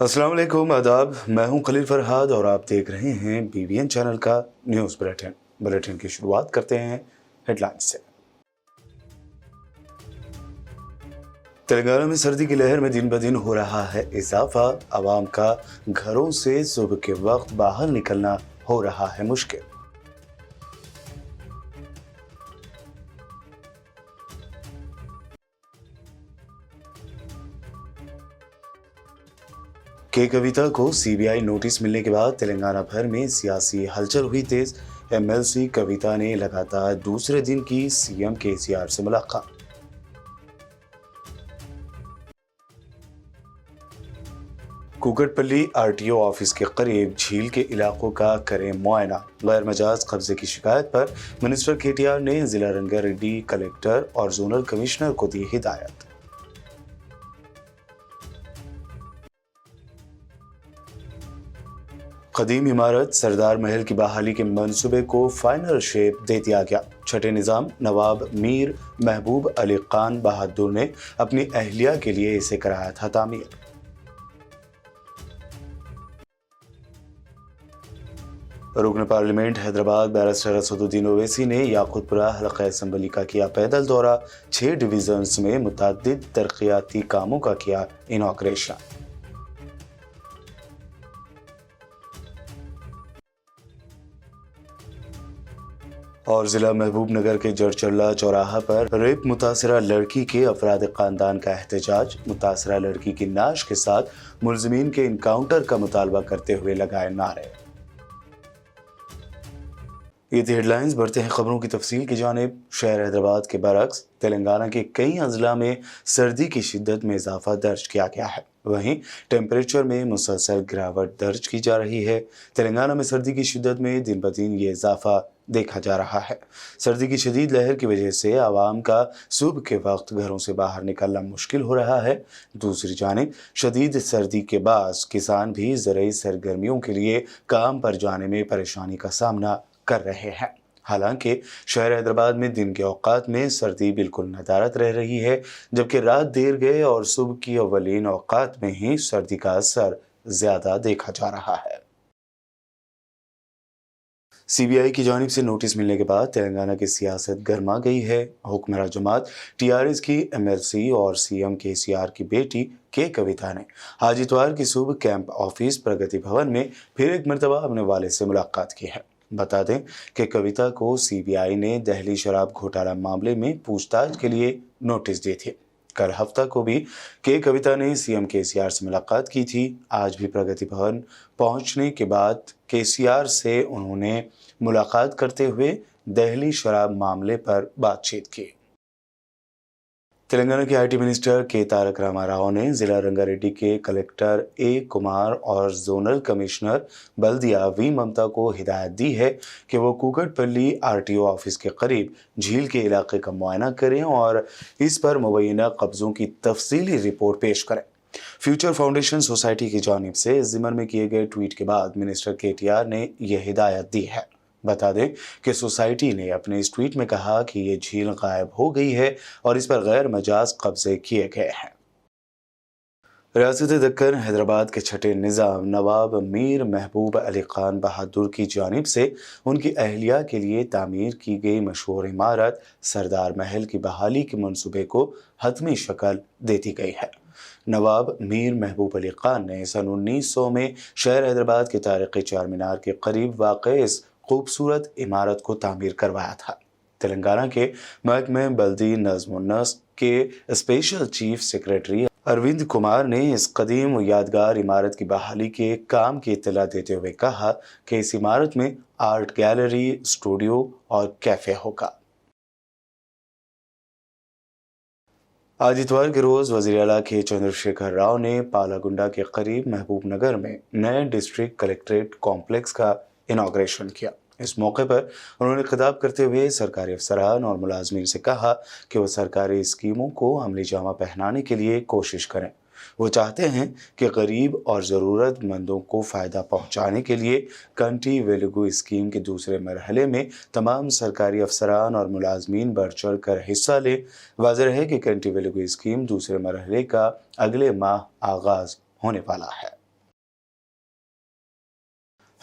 अस्सलाम वालेकुम, आदाब। मैं हूं खलील फरहाद और आप देख रहे हैं BBN चैनल का न्यूज़ बुलेटिन की शुरुआत करते हैं हेडलाइंस से। तेलंगाना में सर्दी की लहर में दिन ब दिन हो रहा है इजाफा। आवाम का घरों से सुबह के वक्त बाहर निकलना हो रहा है मुश्किल। के कविता को CBI नोटिस मिलने के बाद तेलंगाना भर में सियासी हलचल हुई तेज। MLC कविता ने लगातार दूसरे दिन की CM KCR से मुलाकात। कुकटपल्ली RTO ऑफिस के करीब झील के इलाकों का करें मुआयना। गैर मजाज कब्जे की शिकायत पर मिनिस्टर KTR ने जिला रंगारेड्डी कलेक्टर और जोनल कमिश्नर को दी हिदायत। कदीम इमारत सरदार महल की बहाली के मंसूबे को फाइनल शेप दे दिया गया। छठे निजाम नवाब मीर महबूब अली खान बहादुर ने अपनी अहलिया के लिए इसे कराया था तामीर। रुकन पार्लियामेंट हैदराबाद बैरिस्टर असदुद्दीन ओवैसी ने याकुतपुरा हल्का असम्बली का किया पैदल दौरा। 6 डिवीजन्स में मुतअद्दिद तरक्याती कामों का किया इनॉग्रेशन। और जिला महबूब नगर के जड़चल्ला चौराहा पर रेप मुतासरा लड़की के अफराद खानदान का एहतजाज। मुतासरा लड़की की नाश के साथ मुलजिमीन के इनकाउंटर का मुतालबा करते हुए लगाए नारे। ये थी हेडलाइंस। बढ़ते हैं खबरों की तफसील की जानिब। शहर हैदराबाद के बरक्स तेलंगाना के कई अजला में सर्दी की शिद्दत में इजाफा दर्ज किया गया है। वहीं टेम्परेचर में मुसलसल गिरावट दर्ज की जा रही है। तेलंगाना में सर्दी की शिद्दत में दिन ब दिन ये इजाफा देखा जा रहा है। सर्दी की शदीद लहर की वजह से आवाम का सुबह के वक्त घरों से बाहर निकलना मुश्किल हो रहा है। दूसरी जानिब शदीद सर्दी के बाअस किसान भी ज़रूरी सरगर्मियों के लिए काम पर जाने में परेशानी का सामना कर रहे हैं। हालांकि शहर हैदराबाद में दिन के औकात में सर्दी बिल्कुल नदारद रह रही है, जबकि रात देर गए और सुबह की अवलीन औकात में ही सर्दी का असर ज्यादा देखा जा रहा है। CBI की जानिब से नोटिस मिलने के बाद तेलंगाना की सियासत गर्मा गई है। हुक्मरां जमात TRS की MLC और CM KCR की बेटी के कविता ने आज इतवार की सुबह कैंप ऑफिस प्रगति भवन में फिर एक मरतबा अपने वालिद से मुलाकात की है। बता दें कि कविता को CBI ने दिल्ली शराब घोटाला मामले में पूछताछ के लिए नोटिस दी थी। कल हफ्ता को भी के कविता ने CM KCR से मुलाकात की थी। आज भी प्रगति भवन पहुंचने के बाद KCR से उन्होंने मुलाकात करते हुए दिल्ली शराब मामले पर बातचीत की। तेलंगाना के IT मिनिस्टर के तारक रामा राव ने जिला रंगारेड्डी के कलेक्टर A कुमार और जोनल कमिश्नर बल्दिया V ममता को हिदायत दी है कि वो कुकटपल्ली RTO ऑफिस के करीब झील के इलाके का मुआयना करें और इस पर मुबैना कब्जों की तफसीली रिपोर्ट पेश करें। फ्यूचर फाउंडेशन सोसाइटी की जानिब से इस ज़िम्न में किए गए ट्वीट के बाद मिनिस्टर KTR ने यह हिदायत दी है। बता दें कि सोसाइटी ने अपने इस ट्वीट में कहा कि ये झील गायब हो गई है और इस पर गैर मजाज कब्जे किए गए हैं। रियासत दक्कन हैदराबाद के छठे निज़ाम नवाब मीर महबूब अली खान बहादुर की जानिब से उनकी अहलिया के लिए तामीर की गई मशहूर इमारत सरदार महल की बहाली के मंसूबे को हतमी शक्ल दे दी गई है। नवाब मीर महबूब अली खान ने सन 1900 में शहर हैदराबाद के तारीखी चार मीनार के करीब वाक़ इस खूबसूरत इमारत को तामीर करवाया था। तेलंगाना के महकमे बल्दी नज़्म नस्क के special chief secretary Arvind Kumar ने इस कदीम यादगार इमारत की बहाली के काम की इत्तला देते हुए कहा कि इस इमारत में आर्ट गैलरी, स्टूडियो और कैफे होगा। आज इतवार के रोज वज़ीर आला के चंद्रशेखर राव ने पालागुंडा के करीब महबूब नगर में नए डिस्ट्रिक्ट कलेक्ट्रेट कॉम्प्लेक्स का इनॉग्रेशन किया। इस मौके पर उन्होंने खिताब करते हुए सरकारी अफसरान और मुलाजमीन से कहा कि वो सरकारी स्कीमों को अमली जामा पहनाने के लिए कोशिश करें। वो चाहते हैं कि गरीब और ज़रूरतमंदों को फ़ायदा पहुंचाने के लिए कंट्री वेलुगू स्कीम के दूसरे मरहले में तमाम सरकारी अफसरान और मुलाजमीन बढ़ चढ़ कर हिस्सा लें। वाज़ेह है कि कंट्री वेलुगू स्कीम दूसरे मरहले का अगले माह आगाज़ होने वाला है।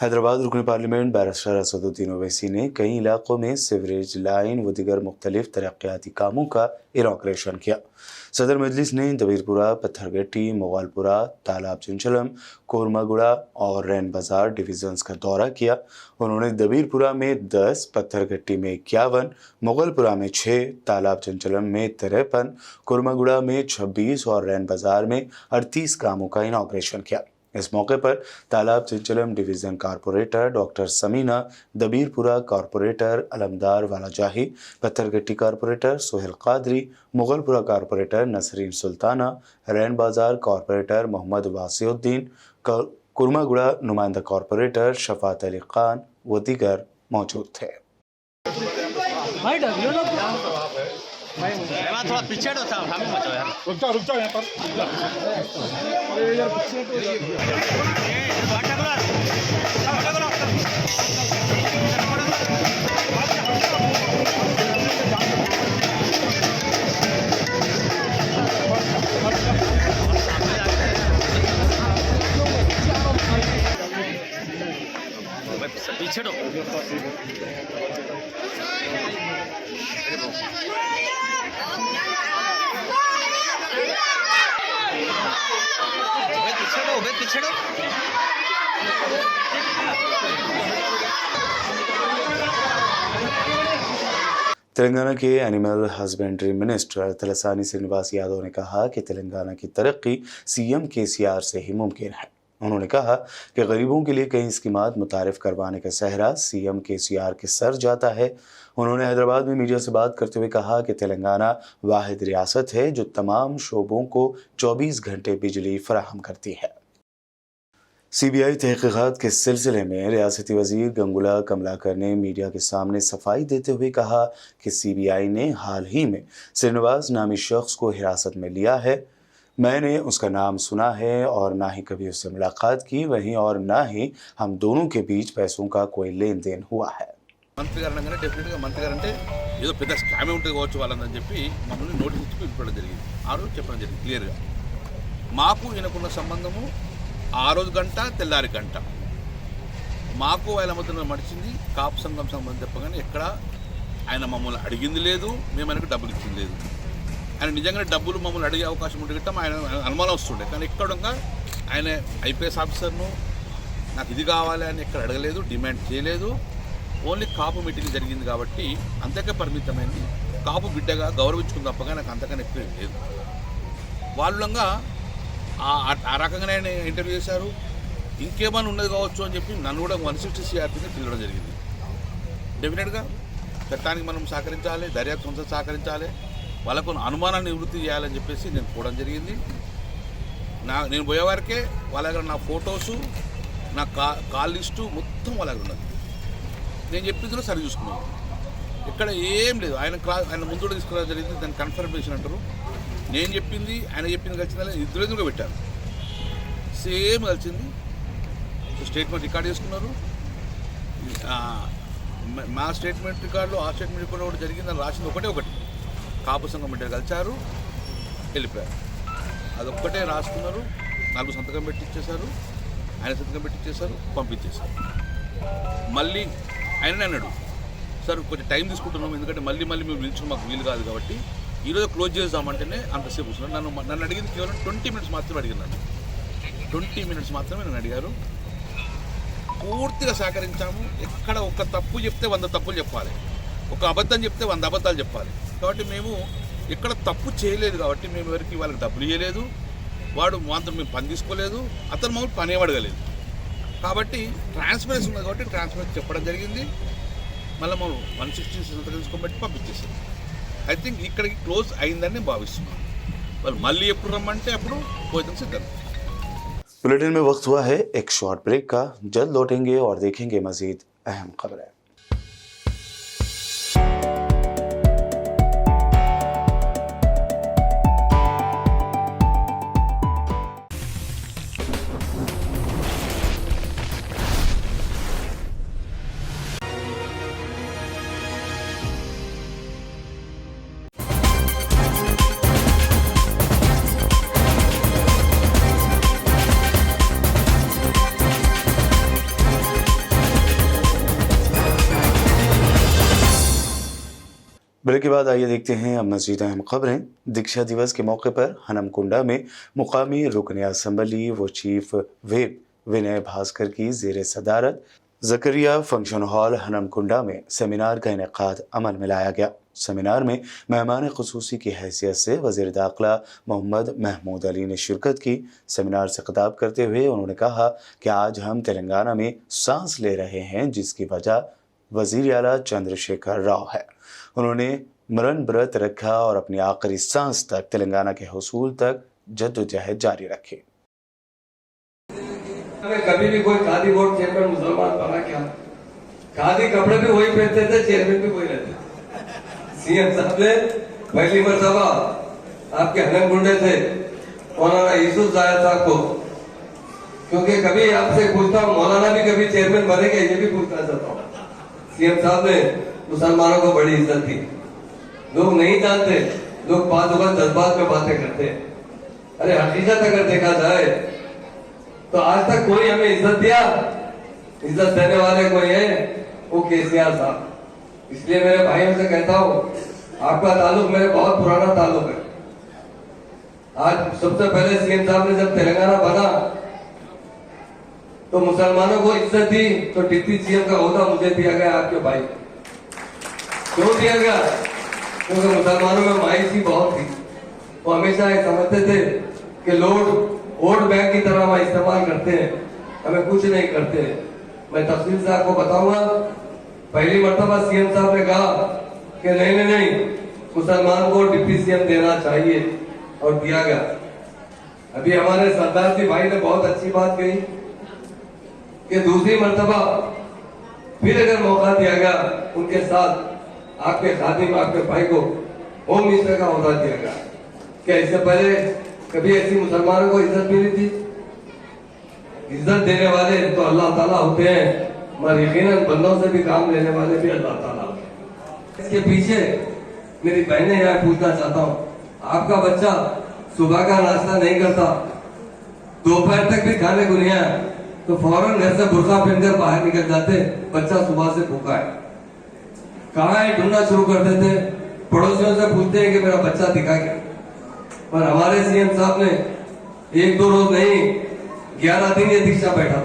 हैदराबाद रुकन पार्लियामेंट बैरिस्टर असदुद्दीन ओवैसी ने कई इलाकों में सीवरेज लाइन व दीगर मुख्तलिफ तरक्याती कामों का इनॉग्रेशन किया। सदर मजलिस ने दबीरपुरा, पत्थरगट्टी, मोगलपुरा, तालाब चंचलम, कोरमागुड़ा और रैन बाजार डिविजन्स का दौरा किया। उन्होंने दबीरपुरा में 10, पत्थरगट्टी में 51, मोगलपुरा में 6, तालाब चंचलम में 53, कोरमागुड़ा में 26 और रैन बाजार में 38 कामों का इनॉग्रेशन किया। इस मौके पर Talab Chanchalam division corporator doctor Sameena, Dabirpura corporator Alamdar Walajahi, Pathergatti corporator Sohail Qadri, Mughalpura corporator Nasreen Sultana, Rein Bazar corporator Mohammad वासिउद्दीन, कुरमागुड़ा नुमाइंदा कारपोरेटर शफात अली खान व दीगर मौजूद थे। थोड़ा पीछे तो था, हमें बचाओ यार। रुक जाओ यहाँ पर। अरे यार पीछे तो पीछे तेलंगाना के animal husbandry minister Talasani Srinivas Yadav ने कहा कि तेलंगाना की तरक्की सीएम केसीआर से ही मुमकिन है। उन्होंने कहा कि गरीबों के लिए कई स्कीमात मुतारिफ करवाने का सहरा सीएम केसीआर के सर जाता है। उन्होंने हैदराबाद में मीडिया से बात करते हुए कहा कि तेलंगाना वाहिद रियासत है जो तमाम शोबों को 24 घंटे बिजली फराहम करती है। सीबीआई तहकीकात के सिलसिले में रियासती वजीर गंगुला कमलाकर ने मीडिया के सामने सफाई देते हुए कहा कि सीबीआई ने हाल ही में श्रीनिवास नामी शख्स को हिरासत में लिया है। मैंने उसका नाम सुना है और ना ही कभी उससे मुलाकात की, वहीं और ना ही हम दोनों के बीच पैसों का कोई लेन देन हुआ है। మంత్రి గారు అనగానే డెఫినెట్గా మంత్రి గారు అంటే ఏదో పెద్ద స్కామే ఉంటుంది కావచ్చు వాళ్ళని చెప్పి మమ్మల్ని నోటీస్ ఇచ్చి ఇవ్వడం జరిగింది. ఆ రోజు చెప్పడం జరిగింది క్లియర్గా. మాకు ఈయనకున్న సంబంధము ఆ రోజు గంట తెల్లారి గంట. మాకు ఆయన మధ్యన మడిచింది కాపు సంఘం సంబంధం చెప్పగానే ఎక్కడ ఆయన మమ్మల్ని అడిగింది లేదు, మేము ఆయనకు డబ్బులు ఇచ్చింది లేదు. ఆయన నిజంగానే డబ్బులు మమ్మల్ని అడిగే అవకాశం ఉంటే గిట్ట ఆయన అనుమానం వస్తుండే. కానీ ఎక్కడంగా ఆయన ఐపీఎస్ ఆఫీసర్ను నాకు ఇది కావాలి అని ఎక్కడ అడగలేదు, డిమాండ్ చేయలేదు. ఓన్లీ కాపు మీటింగ్ జరిగింది కాబట్టి అంతకే పరిమితమైంది. కాపు బిడ్డగా గౌరవించుకుని తప్పగా నాకు అంతకన్నా ఎక్కువ లేదు. వాళ్ళంగా ఆ రకంగానే ఆయన ఇంటర్వ్యూ చేశారు. ఇంకేమైనా ఉన్నది కావచ్చు అని చెప్పి నన్ను కూడా 160 CRPని పిలవడం జరిగింది. డెఫినెట్గా చట్టానికి మనం సహకరించాలి, దర్యాప్తు సంస్థ సహకరించాలి, వాళ్ళకు అనుమానాన్ని నివృత్తి చేయాలని చెప్పేసి నేను పోవడం జరిగింది. నేను పోయేవారికే వాళ్ళ దగ్గర నా ఫొటోసు, నా కాల్ లిస్టు మొత్తం వాళ్ళ దగ్గర ఉన్నది. నేను చెప్పిందిలో సరి చూసుకున్నాను. ఇక్కడ ఏం లేదు. ఆయన ముందు తీసుకురావడం జరిగింది. దాన్ని కన్ఫర్మేషన్ అంటారు. నేను చెప్పింది ఆయన చెప్పింది కలిసిందా ఇద్దరు పెట్టారు. సేమ్ కలిసింది. స్టేట్మెంట్ రికార్డ్ చేసుకున్నారు. మా స్టేట్మెంట్ రికార్డులో ఆ స్టేట్మెంట్ రికార్డు ఒకటి జరిగింది. అని రాసింది ఒకటి కాపు సంఘం బిడ్డ కలిచారు, వెళ్ళిపోయారు. అదొక్కటే రాసుకున్నారు. 4 సంతకం పెట్టిచ్చేశారు, ఆయన సంతకం పెట్టిచ్చేశారు, పంపించేశారు. మళ్ళీ ఆయన అన్నాడు, సార్ కొంచెం టైం తీసుకుంటున్నాం, ఎందుకంటే మళ్ళీ మీరు పిలిచిన మాకు వీలు కాదు కాబట్టి ఈరోజు క్లోజ్ చేద్దామంటేనే అంతసేపు కూర్చున్నాను. నన్ను అడిగింది కేవలం 20 మినిట్స్ మాత్రమే అడిగినాను. 20 మినిట్స్ మాత్రమే నన్ను అడిగారు. పూర్తిగా సహకరించాము. ఎక్కడ ఒక తప్పు చెప్తే 100 తప్పులు చెప్పాలి, ఒక అబద్ధం చెప్తే 100 అబద్ధాలు చెప్పాలి. కాబట్టి మేము ఎక్కడ తప్పు చేయలేదు కాబట్టి మేము ఎవరికి వాళ్ళకి డబ్బులు ఇవ్వలేదు, వాడు మాతో మేము పని తీసుకోలేదు, అతను మాకు పని అడగలేదు. కాబట్టి ట్రాన్స్పరెన్సీ ఉంది కాబట్టి ట్రాన్స్పరెన్సీ చెప్పడం జరిగింది. మళ్ళీ మనం 160 సంతకం తీసుకోబట్టి పంపించేసాం. ఐ థింక్ ఇక్కడికి క్లోజ్ అయిందని నేను భావిస్తున్నాను. వాళ్ళు మళ్ళీ ఎప్పుడు రమ్మంటే అప్పుడు పోయిన సిద్ధం. बुलेटिन में वक्त हुआ है एक शॉर्ट ब्रेक का। जल्द लौटेंगे और देखेंगे मजीद अहम खबरें। ब्रेक के बाद आइए देखते हैं अब मज़ीद अहम खबरें। दीक्षा दिवस के मौके पर हनमकुंडा में मुकामी रुकन असम्बली व चीफ व्हिप विनय भास्कर की ज़ेर सदारत ज़करिया फंक्शन हॉल हनमकुंडा में सेमिनार का इनेकाद अमल में लाया गया। सेमिनार में मेहमान ख़ुसूसी की हैसियत से वज़ीर दाखिला मोहम्मद महमूद अली ने शिरकत की। सेमिनार से खिताब करते हुए उन्होंने कहा कि आज हम तेलंगाना में सांस ले रहे हैं, जिसकी वजह वज़ीर आला चंद्रशेखर राव है। उन्होंने मरण व्रत रखा और अपनी आखिरी सांस तक तेलंगाना के हुसूल तक जद्दोजहद जारी रखी। कभी भी कोई खादी बोर्ड चेयरमैन मुसलमान बना क्या? खादी कपड़े भी वही पहनते थे, चेयरमैन भी वही रहते थे। सीएम साहब ने पहली मर्तबा आपके हनमकुंडे थे मौलाना यूसुफ जायद साहब को, क्योंकि कभी आपसे पूछता हूँ मौलाना भी कभी चेयरमैन बनेंगे, ये भी पूछना चाहता हूँ। सीएम साहब ने मुसलमानों को बड़ी इज्जत दी। लोग नहीं जानते, लोग बात जज्बात में बातें करते। अरे हकीकत अगर देखा जाए तो आज तक कोई हमें इज्जत दिया, इज्जत देने वाले कोई है वो केसीआर साहब। इसलिए मेरे भाइयों से कहता हूँ, आपका ताल्लुक मेरे बहुत पुराना ताल्लुक है। आज सबसे पहले सीएम साहब ने जब तेलंगाना बना तो मुसलमानों को इज्जत दी, तो डिप्टी सीएम का ओहदा मुझे दिया गया आपके भाई। क्यों दिया गया? क्योंकि मुसलमानों में मायूसी बहुत थी। वो हमेशा ये समझते थे कि लोग वोट बैंक की तरह वहां इस्तेमाल करते हैं, हमें कुछ नहीं करते। मैं तफसील से आपको बताऊंगा। पहली मर्तबा सीएम साहब ने कहा कि नहीं, मुसलमान को डिप्टी सीएम देना चाहिए और दिया गया। अभी हमारे सरदार जी भाई ने बहुत अच्छी बात कही कि दूसरी मर्तबा फिर अगर मौका दिया गया उनके साथ आपके खादिम आपके भाई को होम मिनिस्टर का ओहदा दिया गया। क्या इससे पहले कभी ऐसी मुसलमानों को इज्जत मिली थी? इज्जत देने वाले तो अल्लाह ताला होते हैं, मगर यकीनन बंदों से भी काम लेने वाले भी अल्लाह ताला होते हैं। इसके पीछे मेरी बहनें यहाँ पूछना चाहता हूँ, आपका बच्चा सुबह का नाश्ता नहीं करता, दोपहर तक भी खाने को नहीं आया तो फौरन घर से बुर्का पहनकर बाहर निकल जाते, बच्चा सुबह से भूखा है, कहाँ है ढूंढना शुरू कर देते। पड़ोसियों से पूछते हैं कि मेरा बच्चा दिखा क्या। पर हमारे सीएम साहब ने 1-2 रोज नहीं 11 दिन ये दीक्षा बैठा।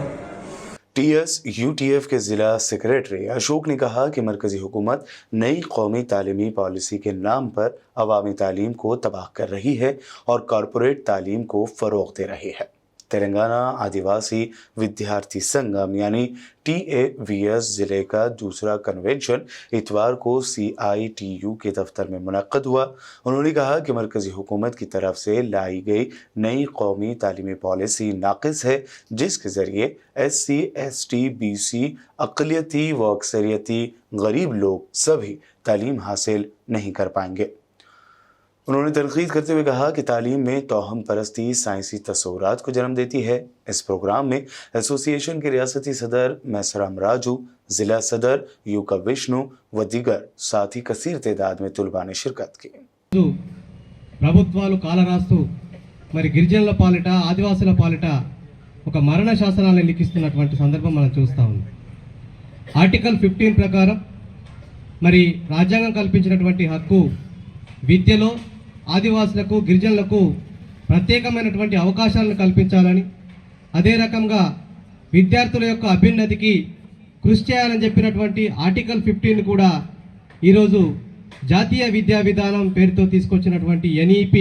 टीएस यूटीएफ के जिला सेक्रेटरी अशोक ने कहा कि मरकजी हुकूमत नई कौमी तालीमी पॉलिसी के नाम पर अवामी तालीम को तबाह कर रही है और कॉरपोरेट तालीम को फरोग दे रही है। तेलंगाना आदिवासी विद्यार्थी संगम यानी TAVS जिले का दूसरा कन्वेंशन इतवार को CITU के दफ्तर में मुनक्कद हुआ। उन्होंने कहा कि मरकजी हुकूमत की तरफ से लाई गई नई कौमी तालीमी पॉलिसी नाक़िस है, जिसके ज़रिए SC, ST, BC, अक़लियती व अक्सरियती गरीब लोग सभी तालीम हासिल नहीं कर पाएंगे। उन्होंने तनकीद करते हुए कहा कि तालीम में तोहम परस्ती साइंसी तस्वुरात को जन्म देती है। इस प्रोग्राम में एसोसिएशन के रियासती सदर मैसराम राजू, ज़िला सदर यूका विष्णु व दीगर साथ ही कसीर तादाद में तुलबा ने शिरकत की। ప్రభుత్వాలు కాలరాస్తూ మరి గిరిజనుల పాలిట ఆదివాసుల పాలిట ఒక మరణ శాసనాలను లిఖిస్తున్నటువంటి సందర్భం మనం చూస్తా ఉన్నాం. ఆర్టికల్ 15 ప్రకారం మరి రాజ్యాంగం కల్పించినటువంటి హక్కు విద్యలో ఆదివాసులకు గిరిజనులకు ప్రత్యేకమైనటువంటి అవకాశాలను కల్పించాలని, అదే రకంగా విద్యార్థుల యొక్క అభ్యున్నతికి కృషి చేయాలని చెప్పినటువంటి ఆర్టికల్ 15 కూడా ఈరోజు జాతీయ విద్యా విధానం పేరుతో తీసుకొచ్చినటువంటి NEP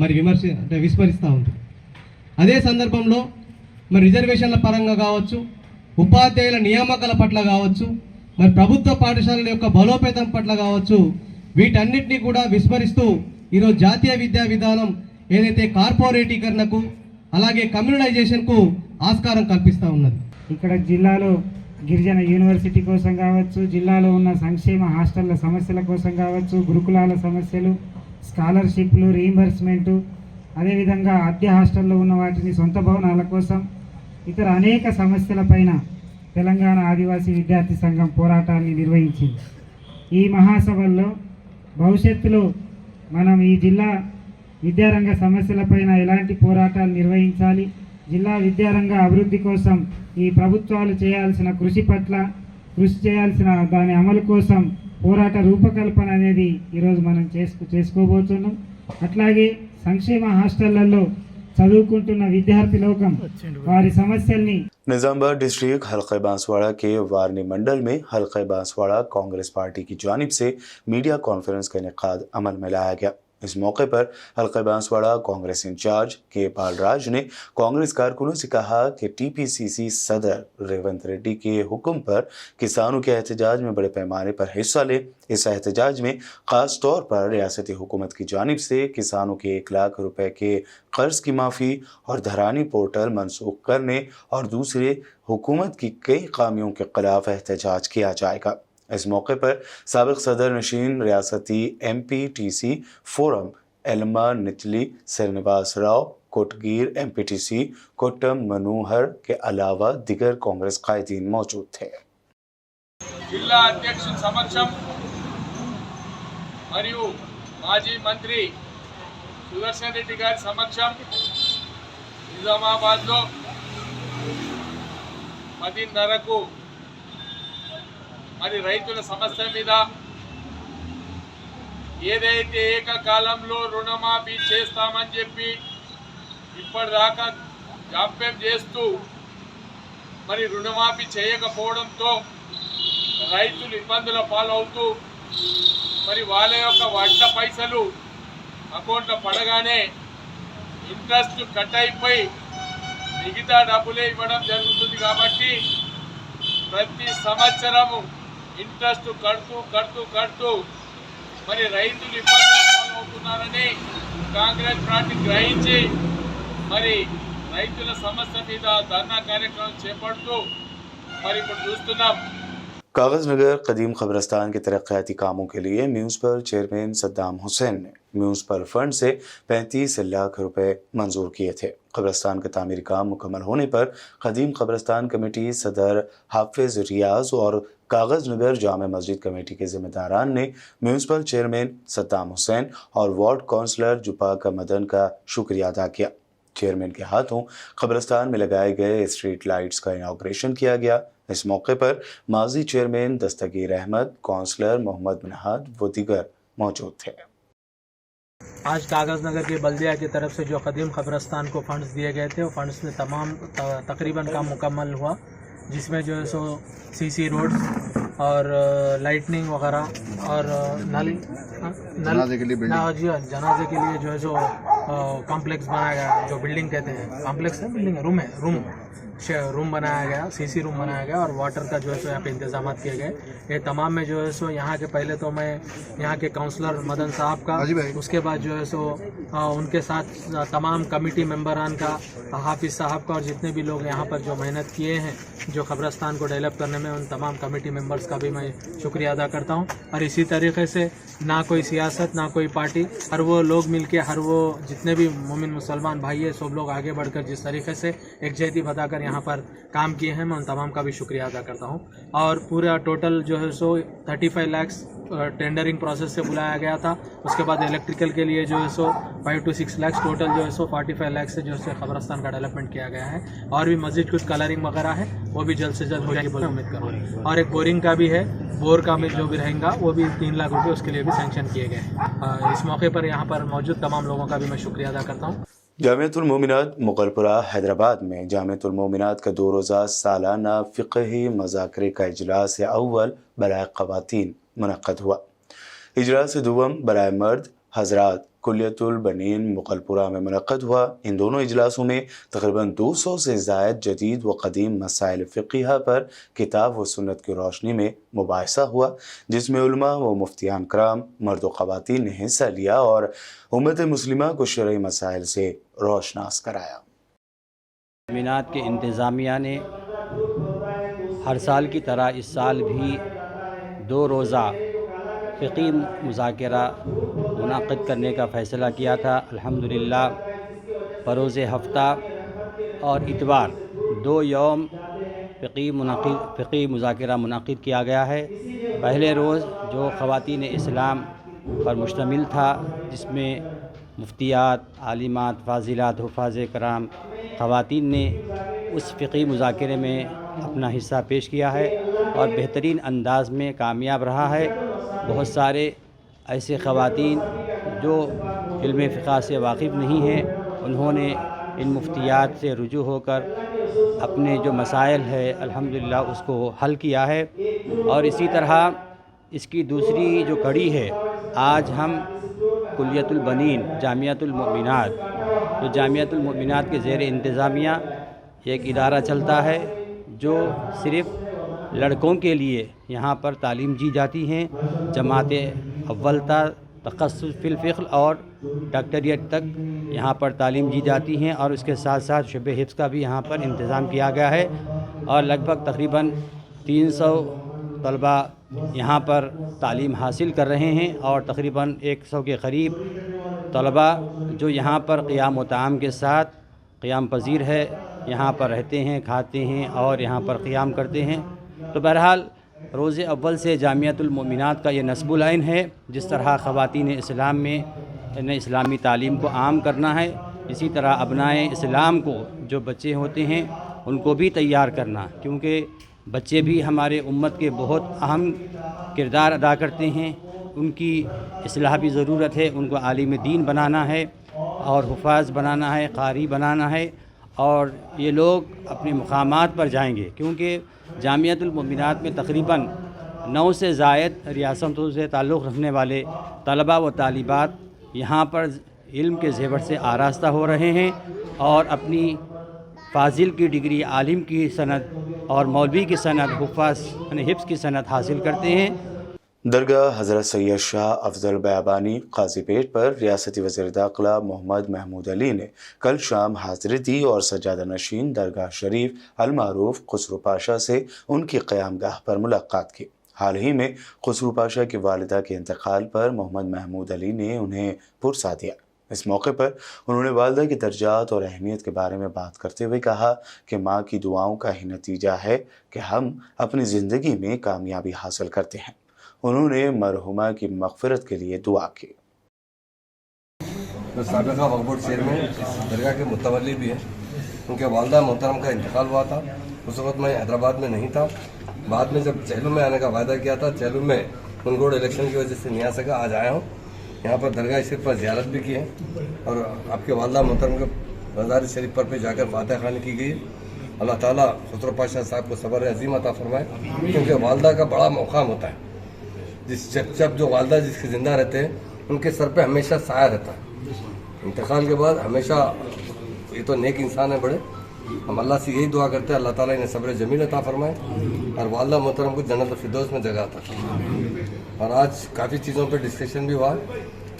మరి విస్మరిస్తూ ఉంది. అదే సందర్భంలో మరి రిజర్వేషన్ల పరంగా కావచ్చు, ఉపాధ్యాయుల నియామకాల పట్ల కావచ్చు, మరి ప్రభుత్వ పాఠశాలల యొక్క బలోపేతం పట్ల కావచ్చు, వీటన్నిటిని కూడా విస్మరిస్తూ ఈరోజు జాతీయ విద్యా విధానం ఏదైతే కార్పొరేటీకరణకు అలాగే కమ్యూనలైజేషన్కు ఆస్కారం కల్పిస్తూ ఉన్నది. ఇక్కడ జిల్లాలో గిరిజన యూనివర్సిటీ కోసం కావచ్చు, జిల్లాలో ఉన్న సంక్షేమ హాస్టళ్ల సమస్యల కోసం కావచ్చు, గురుకులాల సమస్యలు, స్కాలర్షిప్లు, రీయింబర్స్మెంటు, అదేవిధంగా అద్దె హాస్టల్లో ఉన్న వాటిని సొంత భవనాల కోసం ఇతర అనేక సమస్యలపైన తెలంగాణ ఆదివాసీ విద్యార్థి సంఘం పోరాటాన్ని నిర్వహించింది. ఈ మహాసభల్లో భవిష్యత్తులో మనం ఈ జిల్లా విద్యారంగ సమస్యలపైన ఎలాంటి పోరాటాలు నిర్వహించాలి, జిల్లా విద్యారంగ అభివృద్ధి కోసం ఈ ప్రభుత్వాలు చేయాల్సిన కృషి పట్ల, కృషి చేయాల్సిన దాని అమలు కోసం పోరాట రూపకల్పన అనేది ఈరోజు మనం చేసుకోబోతున్నాం. అట్లాగే సంక్షేమ హాస్టళ్లలో చదువుకుంటున్న విద్యార్థి లోకం వారి సమస్యల్ని निज़ामबाद डिस्ट्रिक्ट हल्का बांसवाड़ा के वारनी मंडल में हल्का बांसवाड़ा कांग्रेस पार्टी की जानिब से मीडिया कॉन्फ्रेंस का इनेकाद अमल में लाया गया। इस मौके पर हल्का बांसवाड़ा कांग्रेस इंचार्ज के बालराज ने कांग्रेस कारकुनों से कहा कि टीपीसीसी सदर रेवंत रेड्डी के हुक्म पर किसानों के एहतजाज में बड़े पैमाने पर हिस्सा ले। इस एहतजाज में खास तौर पर रियासती हुकूमत की जानिब से किसानों के 1 लाख रुपए के कर्ज की माफ़ी और धरानी पोर्टल मनसूख करने और दूसरे हुकूमत की कई खामियों के खिलाफ एहतजाज किया जाएगा। इस मौके पर साबिक सदर नशीन रियासती MPTC फोरम एलमा निचली श्रीनिवास राव कोटगीर MPTC कोट्टम मनोहर के अलावा दिगर कांग्रेस कायदीन मौजूद थे। జిల్లా అధ్యక్షుల సమక్షం మరియు మాజీ మంత్రి సుదర్శన్ రెడ్డి గారి సమక్షం నిజామాబాద్లో 10:30కు మరి రైతుల సమస్య మీద ఏదైతే ఏకకాలంలో రుణమాఫీ చేస్తామని చెప్పి ఇప్పటిదాకా జాప్యం చేస్తూ మరి రుణమాఫీ చేయకపోవడంతో రైతులు ఇబ్బందుల పాలవుతూ మరి వాళ్ళ యొక్క వడ్డ పైసలు అకౌంట్లో పడగానే ఇంట్రెస్ట్ కట్ అయిపోయి మిగతా డబ్బులే ఇవ్వడం జరుగుతుంది. కాబట్టి ప్రతి సంవత్సరము ఇంట్రెస్ట్ కడుతూ మరి రైతులు ఇబ్బందుల పాలవుతున్నారని కాంగ్రెస్ పార్టీ గ్రహించి మరి రైతుల సమస్య మీద ధర్నా కార్యక్రమం చేపడుతూ మరి ఇప్పుడు చూస్తున్నాం। कागज नगर कदीम कब्रस्तान के तरक्याती कामों के लिए म्यूनसिपल चेयरमैन सद्दाम हुसैन ने म्यूनसिपल फंड से 35 लाख रुपए मंजूर किए थे। कब्रस्तान का तामीरी काम मुकम्मल होने पर कदीम कब्रस्तान कमेटी सदर हाफिज रियाज और कागज नगर जामे मस्जिद कमेटी के जिम्मेदारान ने म्यूनसिपल चेयरमैन सद्दाम हुसैन और वार्ड काउंसलर जुपाका मदन का शुक्रिया अदा किया। चेयरमैन के हाथों कब्रस्तान में लगाए गए स्ट्रीट लाइट्स का इनॉग्रेशन किया गया। इस मौके पर माजी चेयरमैन दस्तगीर अहमद, काउंसलर मोहम्मद बिनहाद व दीगर मौजूद थे। आज कागज़ नगर के बल्दिया की तरफ से जो कदीम कब्रस्तान को फंड्स दिए गए थे वो फंड्स में तकरीबन काम मुकम्मल हुआ, जिसमें जो है सो सीसी रोड्स और लाइटनिंग वगैरह और नल जनाजे के लिए जो है सो कॉम्प्लेक्स बनाया गया, जो बिल्डिंग कहते हैं कॉम्प्लेक्स है, बिल्डिंग है, रूम बनाया गया, सीसी रूम बनाया गया और वाटर का जो है सो यहाँ पे इंतजाम किए गए। ये तमाम में जो है सो यहाँ के पहले तो मैं यहाँ के काउंसलर मदन साहब का, उसके बाद जो है सो उनके साथ तमाम कमेटी मेंबरान का, हाफिज साहब का और जितने भी लोग यहाँ पर जो मेहनत किए हैं जो कब्रस्तान को डेवलप करने में, उन तमाम कमेटी मेंबर्स का भी मैं शुक्रिया अदा करता हूँ। और इसी तरीके से ना कोई सियासत ना कोई पार्टी, हर वो लोग मिलके, हर वो जितने भी मोमिन मुसलमान भाई है, सब लोग आगे बढ़कर जिस तरीके से एकजुटती बताकर यहाँ पर काम किए हैं, मैं उन तमाम का भी शुक्रिया अदा करता हूँ। और पूरा टोटल जो है सो 35 लाख टेंडरिंग प्रोसेस से बुलाया गया था। उसके बाद इलेक्ट्रिकल के लिए जो है सो 5 to 6 लाख, टोटल जो है सो 45 लाख से जो है कब्रस्तान का डेवलपमेंट किया गया है। और भी मस्जिद कुछ कलरिंग वगैरह है, वो भी जल्द से जल्द हो जाएगी बोल उम्मीद करूँ। और एक बोरिंग का भी है, बोर का भी जो भी रहेगा वो भी 3 लाख रुपये उसके लिए भी सैंक्शन किए गए हैं। इस मौके पर यहाँ पर मौजूद तमाम लोगों का भी मैं शुक्रिया अदा करता हूँ। जामियतुल मोमिनात मुगलपुरा हैदराबाद में जामियतुल मोमिनात का 2 रोज़ा सालाना फ़िक़ही मज़ाकरे का इजलास अव्वल बराए ख़वातीन मुनक़्क़द हुआ। इजलास दुवम बराए मर्द हज़रात कुल्लियतुल बनीन मुगलपुरा में मुनक़्क़द हुआ। इन दोनों इजलासों में तकरीबन 200 से ज़ायद जदीद व क़दीम मसाइल फ़िक़हिया पर किताब व सुन्नत की रोशनी में मुबाहिसा हुआ, जिसमें उलमा व मुफ्तियान कराम, मर्द व ख़वातीन ने हिस्सा लिया और उम्मत मुस्लिमा को शरई मसाइल से रोशनास कराया। मीनात के इंतज़ामिया ने हर साल की तरह इस साल भी 2 रोज़ा फ़िक़ही मुज़ाकरा मुनक़्क़द करने का फ़ैसला किया था। अल्हम्दुलिल्लाह बरोज़ हफ़्ता और इतवार 2 यौम फ़िक़ही मुज़ाकरा मुनक़्क़द किया गया है। पहले रोज़ जो ख़वातीन इस्लाम पर मुश्तमिल था, जिसमें मुफ्तियात, आलिमात, फ़ाज़िलात, हुफ़ाज़ कराम ख़वातीन ने उस फ़िक़ही मुज़ाकरे में अपना हिस्सा पेश किया है। اور بہترین انداز میں کامیاب رہا ہے. بہت سارے ایسے خواتین جو علم فقہ سے واقف نہیں ہیں انہوں نے ان مفتیات سے رجوع ہو کر اپنے جو مسائل ہے الحمدللہ اس کو حل کیا ہے. اور اسی طرح اس کی دوسری جو کڑی ہے، آج ہم کلیۃ البنین جامعۃ المؤمنات، جو جامعۃ المؤمنات کے زیر انتظامیہ ایک ادارہ چلتا ہے جو صرف لڑکوں کے لیے یہاں پر تعلیم دی جاتی ہیں، جماعت اول تا تخصص فی الفقہ اور ڈاکٹریٹ تک یہاں پر تعلیم دی جاتی ہیں، اور اس کے ساتھ ساتھ شعبہ حفظ کا بھی یہاں پر انتظام کیا گیا ہے. اور لگ بھگ تقریباً 300 طلبہ یہاں پر تعلیم حاصل کر رہے ہیں، اور تقریباً 100 کے قریب طلبہ جو یہاں پر قیام و طعام کے ساتھ قیام پذیر ہے، یہاں پر رہتے ہیں، کھاتے ہیں اور یہاں پر قیام کرتے ہیں. تو بہرحال روز اول سے جامعۃ المؤمنات کا یہ نصب العین ہے. جس طرح خواتین اسلام میں اسلامی تعلیم کو عام کرنا ہے، اسی طرح ابنائے اسلام کو جو بچے ہوتے ہیں ان کو بھی تیار کرنا، کیونکہ بچے بھی ہمارے امت کے بہت اہم کردار ادا کرتے ہیں. ان کی اصلاح بھی ضرورت ہے، ان کو عالم دین بنانا ہے اور حفاظ بنانا ہے، قاری بنانا ہے، اور یہ لوگ اپنے مقامات پر جائیں گے، کیونکہ جامعۃ المؤمنات میں تقریباً 9 سے زائد ریاستوں سے تعلق رکھنے والے طلبہ و طالبات یہاں پر علم کے زیور سے آراستہ ہو رہے ہیں اور اپنی فاضل کی ڈگری، عالم کی سند اور مولوی کی سند، حفظ کی سند حاصل کرتے ہیں. درگاہ حضرت سید شاہ افضل بیابانی قاضی پیٹ پر ریاستی وزیر داخلہ محمد محمود علی نے کل شام حاضری دی اور سجادہ نشین درگاہ شریف المعروف خسرو پاشا سے ان کی قیام گاہ پر ملاقات کی. حال ہی میں خسرو پاشا کی والدہ کے انتقال پر محمد محمود علی نے انہیں پرسا دیا. اس موقع پر انہوں نے والدہ کی درجات اور اہمیت کے بارے میں بات کرتے ہوئے کہا کہ ماں کی دعاؤں کا ہی نتیجہ ہے کہ ہم اپنی زندگی میں کامیابی حاصل کرتے ہیں. انہوں نے مرحومہ کی مغفرت کے لیے دعا کی. سابقہ وقف بورڈ چیئرمین درگاہ کے متولی بھی ہیں. ان کے والدہ محترم کا انتقال ہوا تھا. اس وقت میں حیدرآباد میں نہیں تھا. بعد میں جب چہلم میں آنے کا وعدہ کیا تھا، چہلم میں منگوڑ الیکشن کی وجہ سے نہیں آ سکا. آج آیا ہوں. یہاں پر درگاہ شریف پر زیارت بھی کی ہے اور آپ کے والدہ محترم کے مزار شریف پر جا کر فاتح خوانی کی گئی. اللہ تعالیٰ خسرو پاشا صاحب کو صبر عظیم عطا فرمائے، کیونکہ والدہ کا بڑا مقام ہوتا ہے. جب جو والدہ جس کے زندہ رہتے ہیں ان کے سر پہ ہمیشہ سایہ رہتا ہے. انتقال کے بعد ہمیشہ یہ تو نیک انسان ہے بڑے. ہم اللہ سے یہی دعا کرتے ہیں اللہ تعالیٰ انہیں صبر جمیل عطا فرمائے اور والدہ محترم کو جنت الفردوس میں جگہ عطا فرمائے. اور آج کافی چیزوں پہ ڈسکشن بھی ہوا،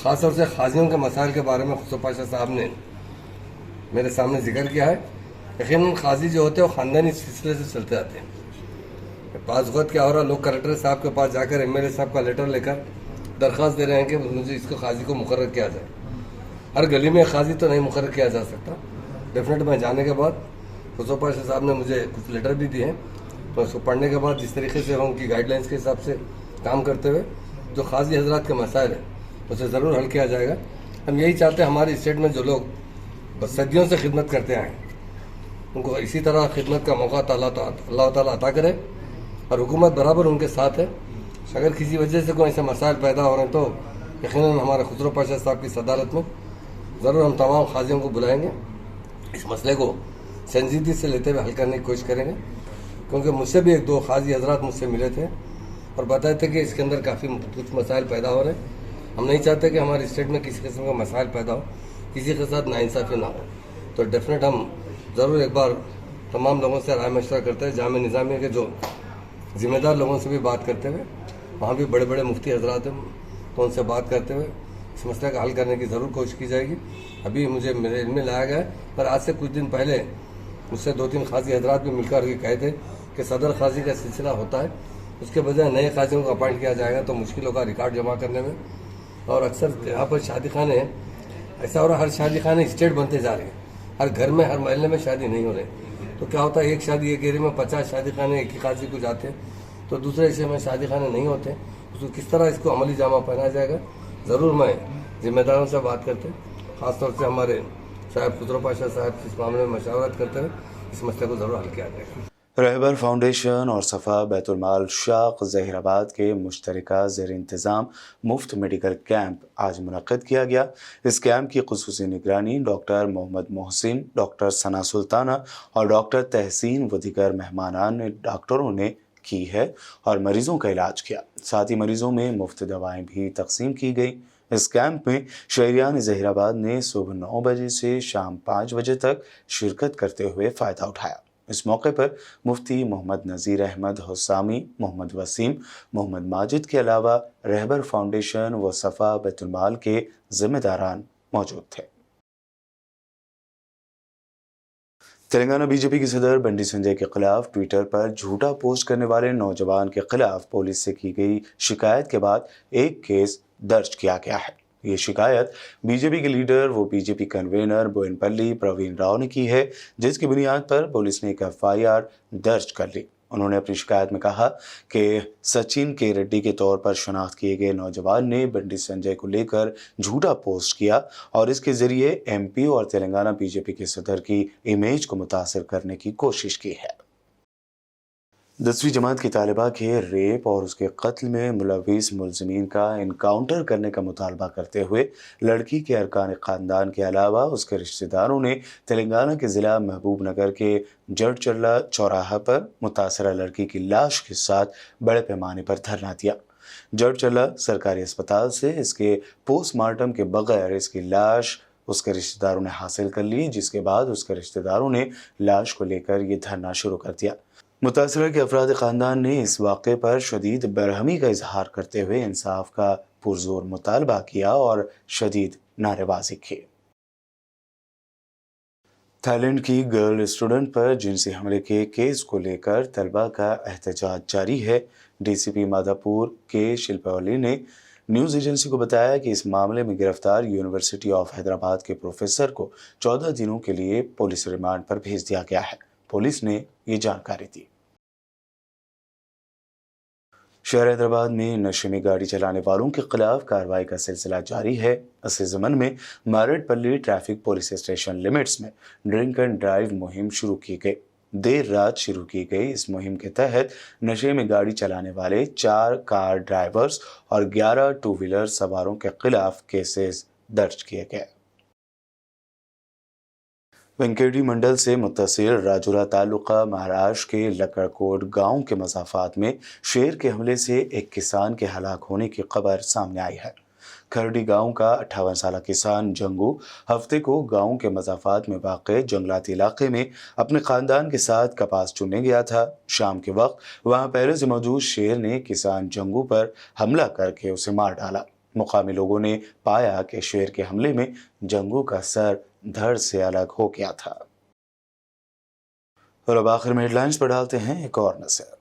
خاص طور سے قاضیوں کے مسائل کے بارے میں خسرو پاشا صاحب نے میرے سامنے ذکر کیا ہے. یقیناً قاضی جو ہوتے ہیں وہ خاندانی سلسلے سے چلتے آتے ہیں. بعض وقت کیا ہو رہا، لوگ کلکٹر صاحب کے پاس جا کر MLA صاحب کا لیٹر لے کر درخواست دے رہے ہیں کہ مجھے اس کو قاضی کو مقرر کیا جائے. ہر گلی میں قاضی تو نہیں مقرر کیا جا سکتا. ڈیفینیٹ میں جانے کے بعد خسرو پاشا صاحب نے مجھے کچھ لیٹر بھی دیے ہیں، تو اس کو پڑھنے کے بعد جس طریقے سے ان کی گائیڈ لائنس کے حساب سے کام کرتے ہوئے جو قاضی حضرات کے مسائل ہیں اسے ضرور حل کیا جائے گا. ہم یہی چاہتے ہیں ہماری اسٹیٹ میں جو لوگ صدیوں سے خدمت کرتے آئے ان کو اسی طرح خدمت کا موقع اللہ تعالیٰ عطا کرے، اور حکومت برابر ان کے ساتھ ہے. اگر کسی وجہ سے کوئی ایسے مسائل پیدا ہو رہے ہیں تو یقیناً ہمارے خسرو پاشا صاحب کی صدارت میں ضرور ہم تمام قاضیوں کو بلائیں گے، اس مسئلے کو سنجیدگی سے لیتے ہوئے حل کرنے کی کوشش کریں گے. کیونکہ مجھ سے بھی 1-2 قاضی حضرات مجھ سے ملے تھے اور بتائے تھے کہ اس کے اندر کافی کچھ مسائل پیدا ہو رہے ہیں. ہم نہیں چاہتے کہ ہماری اسٹیٹ میں کسی قسم کا مسائل پیدا ہو، کسی کے ساتھ ناانصافی نہ ہو. تو ڈیفینیٹ ہم ضرور ایک بار تمام لوگوں سے رائے مشورہ کرتے ہیں، جامعہ نظامیہ کے جو ذمہ دار لوگوں سے بھی بات کرتے ہوئے، وہاں بھی بڑے بڑے مفتی حضرات ہیں تو ان سے بات کرتے ہوئے اس مسئلے کا حل کرنے کی ضرور کوشش کی جائے گی. ابھی مجھے میرے علم میں لایا گیا ہے، پر آج سے کچھ دن پہلے مجھ سے 2-3 قاضی حضرات بھی مل کر یہ کہے تھے کہ صدر قاضی کا سلسلہ ہوتا ہے، اس کے بجائے نئے قاضیوں کو اپائنٹ کیا جائے گا تو مشکل ہوگا ریکارڈ جمع کرنے میں. اور اکثر یہاں پر شادی خانے ہیں، ایسا ہو رہا ہر شادی خانے اسٹیٹ بنتے جا رہے ہیں. ہر گھر میں ہر محلے میں شادی نہیں ہو رہی، تو کیا ہوتا ہے ایک شادی ایک ایریا میں 50 شادی خانے ایک ہی قاضی کو جاتے ہیں، تو دوسرے حصے میں شادی خانے نہیں ہوتے. اس کو کس طرح اس کو عملی جامہ پہنا جائے گا، ضرور میں ذمہ داروں سے بات کرتے ہیں، خاص طور سے ہمارے صاحب خسرو پاشا صاحب اس معاملے میں مشاورت کرتے ہوئے اس مسئلے کو ضرور حل کیا جائے گا. रहबर फाउंडेशन और सफ़ा बैतुल-माल शाख ज़हीराबाद के मुश्तरका ज़ेर इंतज़ाम मुफ्त मेडिकल कैंप आज मुनक़्क़द किया गया। इस कैंप की ख़ुसूसी निगरानी डॉक्टर मोहम्मद मोहसिन, डॉक्टर सना सुल्ताना और डॉक्टर तहसीन व दीगर मेहमानान डॉक्टरों ने की है और मरीज़ों का इलाज किया। साथ ही मरीज़ों में मुफ्त दवाएँ भी तक़सीम की गई। इस कैंप में शहरियान ज़हीराबाद ने सुबह 9 बजे से शाम 5 बजे तक शिरकत करते हुए फ़ायदा उठाया। इस मौके पर मुफ्ती मोहम्मद नज़ीर अहमद हुसामी, मोहम्मद वसीम, मोहम्मद माजिद के अलावा रहबर फाउंडेशन व सफ़ा बैतुल-माल के ज़िम्मेदारान मौजूद थे। तेलंगाना बीजेपी के सदर बंडी संजय के खिलाफ ट्विटर पर झूठा पोस्ट करने वाले नौजवान के खिलाफ पुलिस से की गई शिकायत के बाद एक केस दर्ज किया गया है। ये शिकायत बीजेपी के लीडर व बीजेपी कन्वीनर बोयनपल्ली प्रवीण राव ने की है, जिसकी बुनियाद पर पुलिस ने एक FIR दर्ज कर ली। उन्होंने अपनी शिकायत में कहा कि सचिन के रेड्डी के तौर पर शनाख्त किए गए नौजवान ने बंडी संजय को लेकर झूठा पोस्ट किया और इसके जरिए MP और तेलंगाना बीजेपी के सदर की इमेज को मुतासिर करने की कोशिश की है। 10वीं जमात की तालिबा के रेप और उसके कत्ल में मुलविस मुलजिमीन का इनकाउंटर करने का मुतालबा करते हुए लड़की के अरकान ख़ानदान के अलावा उसके रिश्तेदारों ने तेलंगाना के ज़िला महबूब नगर के जड़चल्ला चौराहा पर मुतासरा लड़की की लाश के साथ बड़े पैमाने पर धरना दिया। जड़चल्ला सरकारी अस्पताल से इसके पोस्टमार्टम के बगैर इसकी लाश उसके रिश्तेदारों ने हासिल कर ली, जिसके बाद उसके रिश्तेदारों ने लाश को लेकर ये धरना शुरू कर दिया। मुतासरा के अफराद ख़ानदान ने इस वाक़े पर शदीद बरहमी का इजहार करते हुए इंसाफ का पुरजोर मुतालबा किया और शदीद नारेबाजी की। थाईलैंड की गर्ल स्टूडेंट पर जिनसी हमले के केस को लेकर तलबा का एहतजाज जारी है। DCP माधापुर के शिल्पावली ने न्यूज़ एजेंसी को बताया कि इस मामले में गिरफ्तार यूनिवर्सिटी ऑफ हैदराबाद के प्रोफेसर को 14 दिनों के लिए पुलिस रिमांड पर भेज दिया गया है। पुलिस ने ये जानकारी दी। शहर हैदराबाद में नशे में गाड़ी चलाने वालों के खिलाफ कार्रवाई का सिलसिला जारी है। इसी ज़मन में Marredpally traffic police station limits में ड्रिंक एंड ड्राइव मुहिम शुरू की गई। देर रात शुरू की गई इस मुहिम के तहत नशे में गाड़ी चलाने वाले 4 कार ड्राइवर्स और 11 टू व्हीलर सवारों के खिलाफ केसेस दर्ज किए गए। वेंकेटी मंडल से मुत्तसिल राजुरा तालुका महाराष्ट्र के लकड़कोट गांव के मसाफात में शेर के हमले से एक किसान के हलाक होने की खबर सामने आई है। खरडी गांव का 58 साला किसान जंगू हफ्ते को गांव के मसाफात में वाक़े जंगलाती इलाके में अपने खानदान के साथ कपास चुनने गया था। शाम के वक्त वहां पहले से मौजूद शेर ने किसान जंगू पर हमला करके उसे मार डाला। मुकामी लोगों ने पाया कि शेर के हमले में जंगू का सर धड़ से अलग हो गया था। और अब आखिर में हेडलाइंस पर डालते हैं एक और नजर।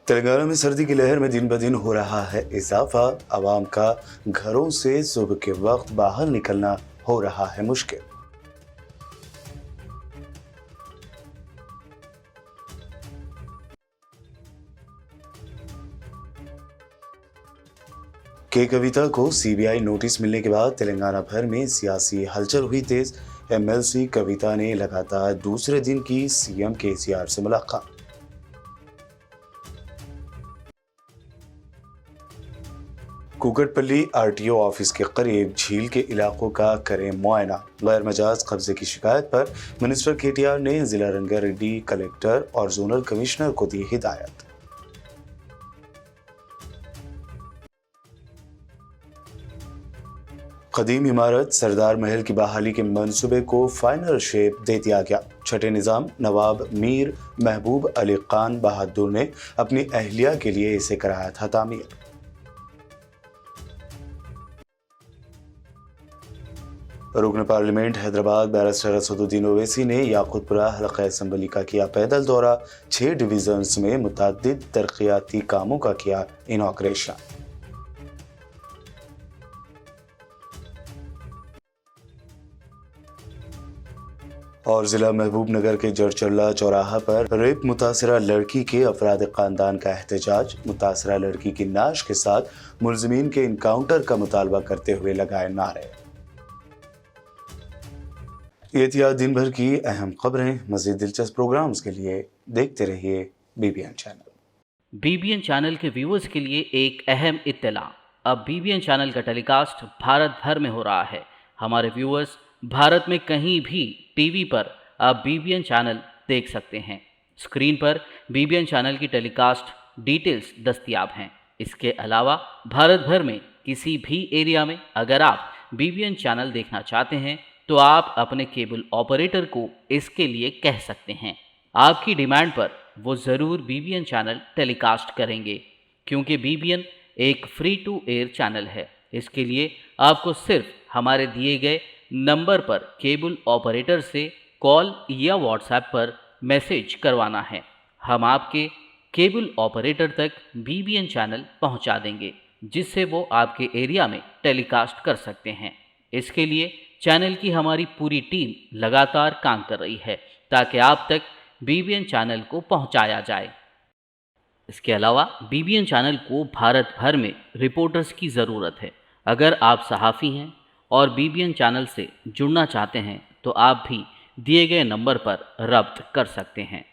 तेलंगाना में सर्दी की लहर में दिन ब दिन हो रहा है इजाफा। आवाम का घरों से सुबह के वक्त बाहर निकलना हो रहा है मुश्किल। के कविता को CBI नोटिस मिलने के बाद तेलंगाना भर में सियासी हलचल हुई तेज। MLC कविता ने लगातार दूसरे दिन की CM KCR से मुलाकात। कुकटपल्ली RTO ऑफिस के करीब झील के इलाकों का करें मुआयना। गैर मजाज कब्जे की शिकायत पर मिनिस्टर KTR ने जिला रंगारेड्डी कलेक्टर और जोनल कमिश्नर को दी हिदायत। कदीम इमारत सरदार महल की बहाली के मंसूबे को फाइनल शेप दे दिया गया। छठे निज़ाम नवाब मीर महबूब अली खान बहादुर ने अपनी अहलिया के लिए इसे कराया था तामीर। रुकन पार्लियामेंट हैदराबाद बैरिस्टर असदुद्दीन ओवैसी ने याकूतपुरा हल्का असम्बली का किया पैदल दौरा। 6 डिवीजन्स में मुतअद्दिद तरक्याती कामों का किया इनॉग्रेशन। और जिला महबूब नगर के जड़चल्ला चौराहा पर रेप मुतासरा लड़की के अफराद खानदान का एहतजाज। मुतासरा लड़की की नाश के साथ मुलजिमीन के इनकाउंटर का मुतालबा करते हुए लगाए नारे। ये थी आज दिन भर की अहम खबरें। मज़ीद दिलचस्प प्रोग्राम्स के लिए देखते रहिए BBN चैनल। BBN चैनल के व्यूअर्स के लिए एक अहम इत्तला। अब BBN चैनल का टेलीकास्ट भारत भर में हो रहा है। हमारे व्यूअर्स भारत में कहीं भी टीवी पर अब BBN चैनल देख सकते हैं। स्क्रीन पर BBN चैनल की टेलीकास्ट डिटेल्स दस्तयाब हैं। इसके अलावा भारत भर में किसी भी एरिया में अगर आप BBN चैनल देखना चाहते हैं तो आप अपने केबल ऑपरेटर को इसके लिए कह सकते हैं। आपकी डिमांड पर वो ज़रूर BBN चैनल टेलीकास्ट करेंगे, क्योंकि BBN एक फ्री टू एयर चैनल है। इसके लिए आपको सिर्फ हमारे दिए गए नंबर पर केबल ऑपरेटर से कॉल या व्हाट्सएप पर मैसेज करवाना है। हम आपके केबल ऑपरेटर तक BBN चैनल पहुंचा देंगे, जिससे वो आपके एरिया में टेलीकास्ट कर सकते हैं। इसके लिए चैनल की हमारी पूरी टीम लगातार काम कर रही है ताकि आप तक BBN चैनल को पहुंचाया जाए। इसके अलावा BBN चैनल को भारत भर में रिपोर्टर्स की ज़रूरत है। अगर आप सहाफ़ी हैं और BBN चैनल से जुड़ना चाहते हैं तो आप भी दिए गए नंबर पर रब्त कर सकते हैं।